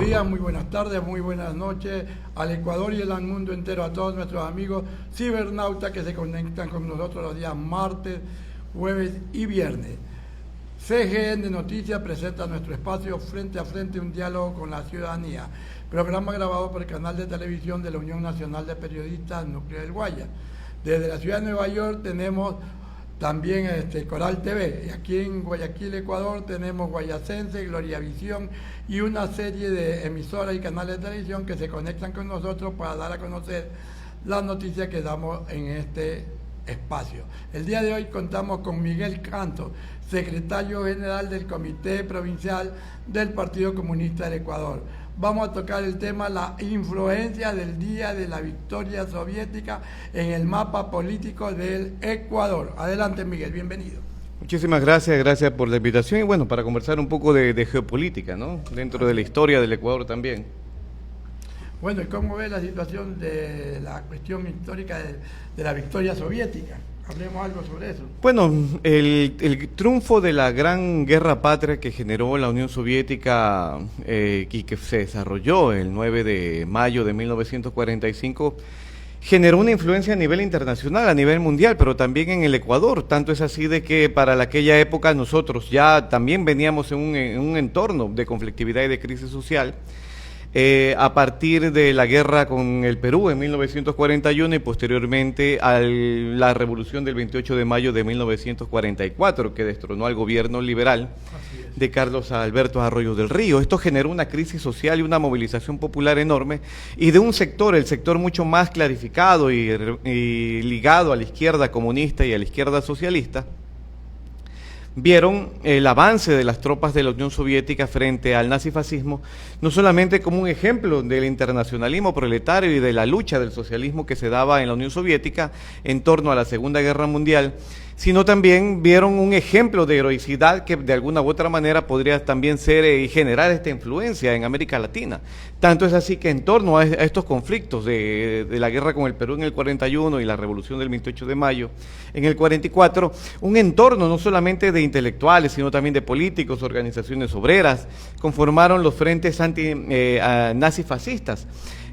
días, muy buenas tardes, muy buenas noches al Ecuador y al mundo entero, a todos nuestros amigos cibernautas que se conectan con nosotros los días martes, jueves y viernes. CGN Noticias presenta nuestro espacio Frente a Frente, un diálogo con la ciudadanía, programa grabado por el canal de televisión de la Unión Nacional de Periodistas Núcleo del Guaya. Desde la ciudad de Nueva York tenemos también Coral TV, y aquí en Guayaquil, Ecuador, tenemos Guayacense, Gloria Visión y una serie de emisoras y canales de televisión que se conectan con nosotros para dar a conocer las noticias que damos en este espacio. El día de hoy contamos con Miguel Canto, secretario general del Comité Provincial del Partido Comunista del Ecuador. Vamos a tocar el tema la influencia del día de la victoria soviética en el mapa político del Ecuador. Adelante, Miguel, bienvenido. Muchísimas gracias, gracias por la invitación y bueno, para conversar un poco de geopolítica, ¿no? Dentro de la historia del Ecuador también. Bueno, ¿y cómo ve la situación de la cuestión histórica de la victoria soviética? Hablemos algo sobre eso. Bueno, el triunfo de la gran guerra patria que generó la Unión Soviética y que se desarrolló el 9 de mayo de 1945 generó una influencia a nivel internacional, a nivel mundial, pero también en el Ecuador. Tanto es así de que para aquella época nosotros ya también veníamos en un entorno de conflictividad y de crisis social. A partir de la guerra con el Perú en 1941 y posteriormente a la revolución del 28 de mayo de 1944 que destronó al gobierno liberal de Carlos Alberto Arroyo del Río. Esto generó una crisis social y una movilización popular enorme y de un sector, el sector mucho más clarificado y ligado a la izquierda comunista y a la izquierda socialista, vieron el avance de las tropas de la Unión Soviética frente al nazifascismo no solamente como un ejemplo del internacionalismo proletario y de la lucha del socialismo que se daba en la Unión Soviética en torno a la Segunda Guerra Mundial, sino también vieron un ejemplo de heroicidad que de alguna u otra manera podría también ser y generar esta influencia en América Latina. Tanto es así que en torno a estos conflictos de la guerra con el Perú en el 41 y la revolución del 28 de mayo en el 44, un entorno no solamente de intelectuales, sino también de políticos, organizaciones obreras, conformaron los frentes nazifascistas.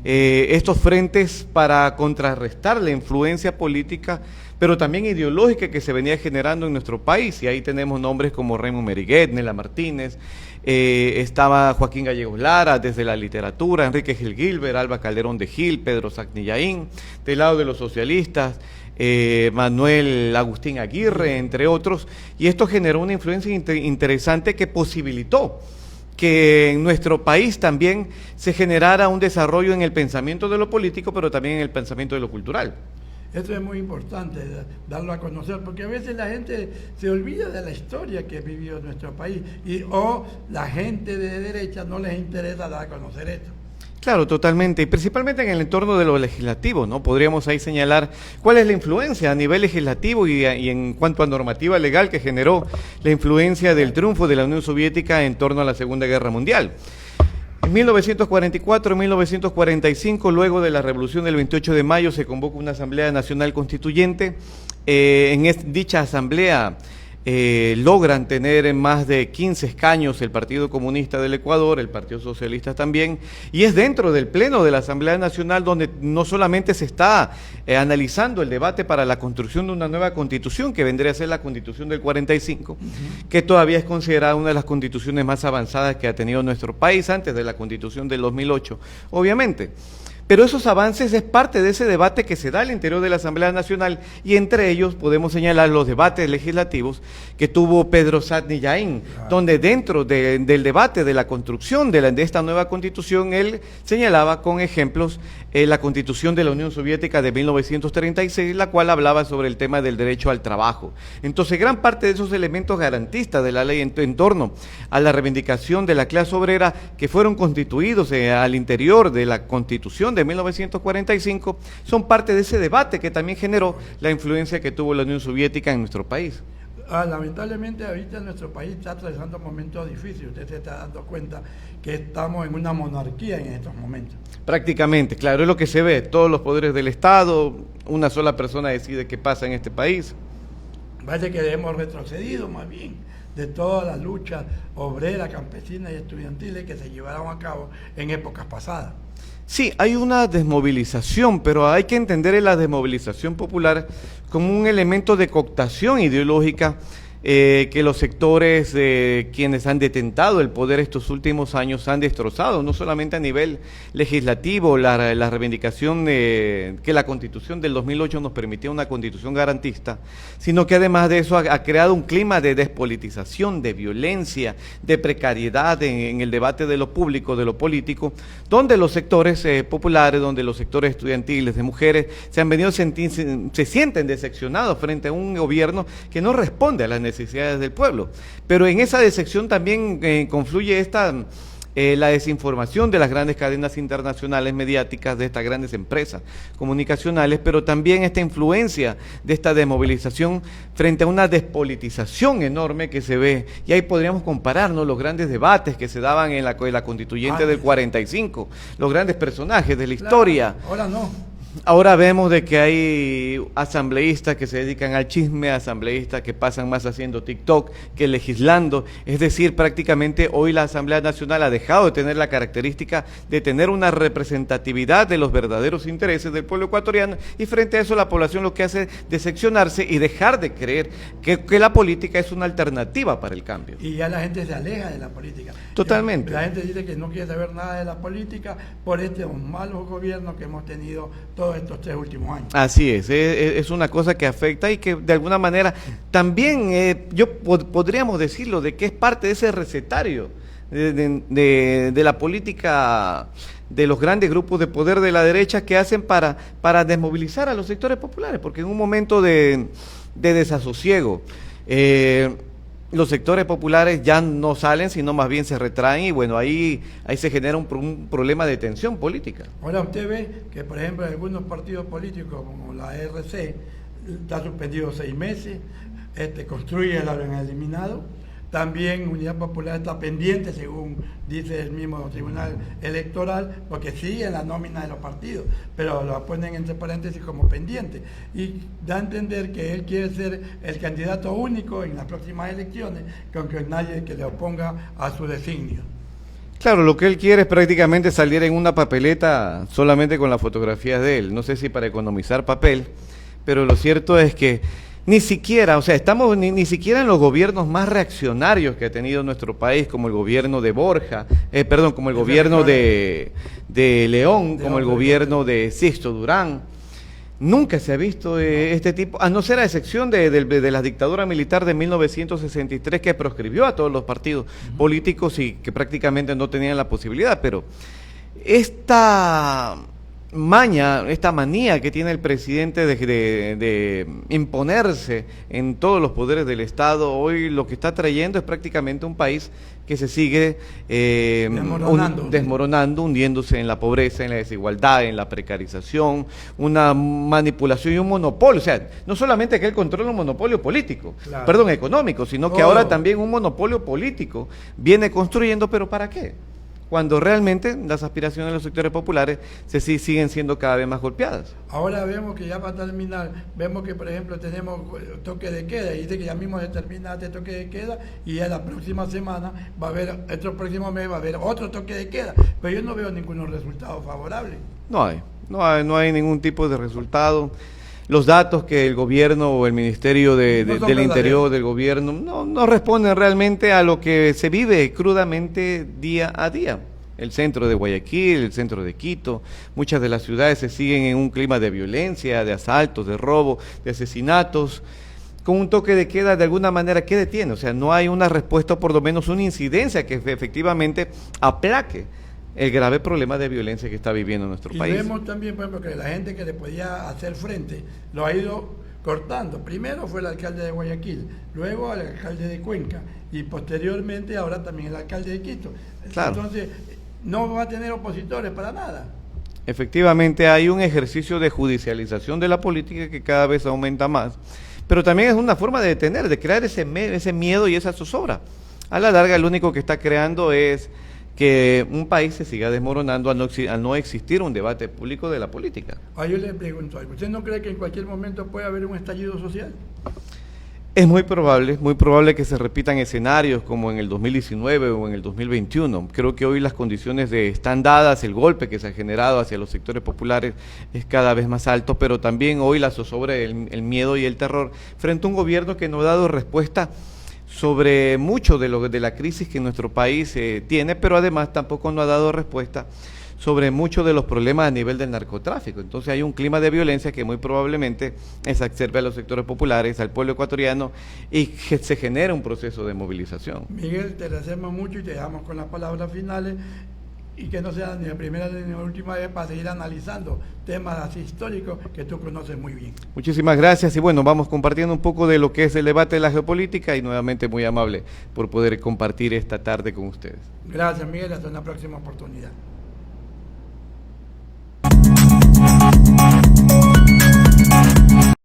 Estos frentes para contrarrestar la influencia política pero también ideológica que se venía generando en nuestro país, y ahí tenemos nombres como Raymond Meriguet, Nela Martínez, estaba Joaquín Gallegos Lara desde la literatura, Enrique Gil Gilbert, Alba Calderón de Gil, Pedro Sacnillaín, del lado de los socialistas, Manuel Agustín Aguirre, entre otros, y esto generó una influencia interesante que posibilitó que en nuestro país también se generara un desarrollo en el pensamiento de lo político, pero también en el pensamiento de lo cultural. Eso es muy importante, darlo a conocer, porque a veces la gente se olvida de la historia que vivió nuestro país, o la gente de derecha no les interesa dar a conocer esto. Claro, totalmente, y principalmente en el entorno de lo legislativo, ¿no? Podríamos ahí señalar cuál es la influencia a nivel legislativo y en cuanto a normativa legal que generó la influencia del triunfo de la Unión Soviética en torno a la Segunda Guerra Mundial. En 1944 y 1945, luego de la revolución del 28 de mayo, se convoca una Asamblea Nacional Constituyente. Dicha asamblea logran tener más de 15 escaños el Partido Comunista del Ecuador, el Partido Socialista también, y es dentro del Pleno de la Asamblea Nacional donde no solamente se está analizando el debate para la construcción de una nueva constitución, que vendría a ser la Constitución del 45, que todavía es considerada una de las constituciones más avanzadas que ha tenido nuestro país antes de la Constitución del 2008, obviamente. Pero esos avances es parte de ese debate que se da al interior de la Asamblea Nacional, y entre ellos podemos señalar los debates legislativos que tuvo Pedro Sacnillaín, donde dentro del debate de la construcción de esta nueva Constitución, él señalaba con ejemplos la Constitución de la Unión Soviética de 1936, la cual hablaba sobre el tema del derecho al trabajo. Entonces, gran parte de esos elementos garantistas de la ley en torno a la reivindicación de la clase obrera que fueron constituidos al interior de la Constitución de 1945 son parte de ese debate que también generó la influencia que tuvo la Unión Soviética en nuestro país. Lamentablemente ahorita nuestro país está atravesando momentos difíciles. Usted se está dando cuenta que estamos en una monarquía en estos momentos. Prácticamente, claro, es lo que se ve. Todos los poderes del Estado, una sola persona decide qué pasa en este país. Parece que hemos retrocedido más bien de todas las luchas obreras, campesinas y estudiantiles que se llevaron a cabo en épocas pasadas. Sí, hay una desmovilización, pero hay que entender la desmovilización popular como un elemento de cooptación ideológica que los sectores quienes han detentado el poder estos últimos años han destrozado, no solamente a nivel legislativo, la reivindicación que la Constitución del 2008 nos permitía una Constitución garantista, sino que además de eso ha creado un clima de despolitización, de violencia, de precariedad en el debate de lo público, de lo político, donde los sectores populares, donde los sectores estudiantiles, de mujeres, se sienten decepcionados frente a un gobierno que no responde a las necesidades del pueblo. Pero en esa decepción también confluye la desinformación de las grandes cadenas internacionales mediáticas, de estas grandes empresas comunicacionales, pero también esta influencia de esta desmovilización frente a una despolitización enorme que se ve. Y ahí podríamos compararnos los grandes debates que se daban en la constituyente del 45, los grandes personajes de la historia. Ahora no. Ahora vemos de que hay asambleístas que se dedican al chisme, asambleístas que pasan más haciendo TikTok que legislando. Es decir, prácticamente hoy la Asamblea Nacional ha dejado de tener la característica de tener una representatividad de los verdaderos intereses del pueblo ecuatoriano, y frente a eso la población lo que hace es decepcionarse y dejar de creer que la política es una alternativa para el cambio. Y ya la gente se aleja de la política. Totalmente. La gente dice que no quiere saber nada de la política por estos malos gobiernos que hemos tenido todos estos 3 últimos años. Así es una cosa que afecta y que de alguna manera también podríamos decirlo de que es parte de ese recetario de la política de los grandes grupos de poder de la derecha que hacen para desmovilizar a los sectores populares, porque en un momento de desasosiego los sectores populares ya no salen, sino más bien se retraen, y bueno, ahí se genera un problema de tensión política. Ahora usted ve que, por ejemplo, algunos partidos políticos como la RC está suspendido 6 meses, Construye lo han eliminado. También Unidad Popular está pendiente, según dice el mismo Tribunal Electoral, porque sigue en la nómina de los partidos, pero lo ponen entre paréntesis como pendiente. Y da a entender que él quiere ser el candidato único en las próximas elecciones, con que nadie que le oponga a su designio. Claro, lo que él quiere es prácticamente salir en una papeleta solamente con las fotografías de él. No sé si para economizar papel, pero lo cierto es que ni siquiera, o sea, estamos ni siquiera en los gobiernos más reaccionarios que ha tenido nuestro país, como el gobierno de como el gobierno de León, como el gobierno de Sixto Durán. Nunca se ha visto este tipo, a no ser a excepción de la dictadura militar de 1963, que proscribió a todos los partidos políticos y que prácticamente no tenían la posibilidad, pero esta manía que tiene el presidente de imponerse en todos los poderes del Estado, hoy lo que está trayendo es prácticamente un país que se sigue desmoronando, hundiéndose en la pobreza, en la desigualdad, en la precarización, una manipulación y un monopolio. O sea, no solamente que él controla un monopolio político, económico, sino que ahora también un monopolio político viene construyendo, pero ¿para qué? Cuando realmente las aspiraciones de los sectores populares siguen siendo cada vez más golpeadas. Ahora vemos que ya para terminar, vemos que por ejemplo tenemos toque de queda, y dice que ya mismo se termina este toque de queda, y ya la próxima semana va a haber, el próximo mes va a haber otro toque de queda, pero yo no veo ningún resultado favorable. No hay ningún tipo de resultado. Los datos que el gobierno o el Ministerio del Interior del gobierno no responden realmente a lo que se vive crudamente día a día. El centro de Guayaquil, el centro de Quito, muchas de las ciudades se siguen en un clima de violencia, de asaltos, de robo, de asesinatos. Con un toque de queda, de alguna manera, ¿qué detiene? O sea, no hay una respuesta, o por lo menos una incidencia que efectivamente aplaque el grave problema de violencia que está viviendo nuestro país. Y vemos también, por ejemplo, que la gente que le podía hacer frente lo ha ido cortando. Primero fue el alcalde de Guayaquil, luego el alcalde de Cuenca, y posteriormente ahora también el alcalde de Quito. Claro. Entonces, no va a tener opositores para nada. Efectivamente, hay un ejercicio de judicialización de la política que cada vez aumenta más, pero también es una forma de detener, de crear ese miedo y esa zozobra. A la larga, lo único que está creando es que un país se siga desmoronando al no existir un debate público de la política. Yo le pregunto algo, ¿usted no cree que en cualquier momento puede haber un estallido social? Es muy probable que se repitan escenarios como en el 2019 o en el 2021. Creo que hoy las condiciones están dadas, el golpe que se ha generado hacia los sectores populares es cada vez más alto, pero también hoy la zozobra, el miedo y el terror frente a un gobierno que no ha dado respuesta sobre mucho de la crisis que nuestro país tiene, pero además tampoco no ha dado respuesta sobre muchos de los problemas a nivel del narcotráfico. Entonces hay un clima de violencia que muy probablemente exacerbe a los sectores populares, al pueblo ecuatoriano, y que se genera un proceso de movilización. Miguel, te agradecemos mucho y te dejamos con las palabras finales, y que no sea ni la primera ni la última vez para seguir analizando temas así históricos que tú conoces muy bien. Muchísimas gracias, y bueno, vamos compartiendo un poco de lo que es el debate de la geopolítica, y nuevamente muy amable por poder compartir esta tarde con ustedes. Gracias, Miguel, hasta una próxima oportunidad.